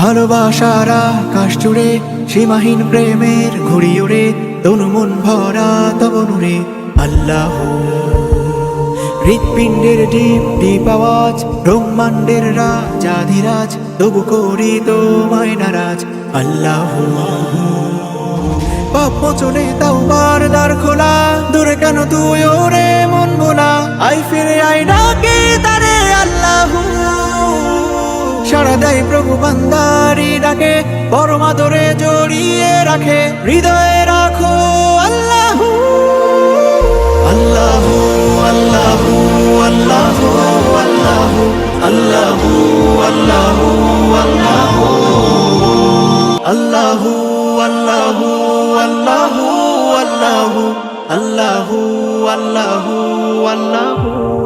ভালোবাসার আকাশ জুড়ে সীমাহীন প্রেমের ঘুড়ি ওড়ে, তনু মন ভরা তব নূরে। আল্লাহ হৃৎপিণ্ডের ডিপ ডিপ আওয়াজ, ব্রহ্মাণ্ডের রাজাধিরাজ, তবু করি তোমায় নারাজ। আল্লাহ পাপ মোচনে তাওবার দ্বার খোলা, দূরে কেন তুই ওরে মন ভোলা, আই ফিরে আই ডাকে তারে আল্লাহ। সাড়া দেয় প্রভু বান্দারি ডাকে, পরম আদরে জড়িয়ে রাখে, হৃদয়ে রাখো আল্লাহ। আল্লাহ আল্লাহ আল্লাহ আল্লাহ আল্লাহ আল্লাহ আল্লাহ আল্লাহ আল্লাহ আল্লাহ আল্লাহ আল্লাহ আল্লাহ আল্লাহ।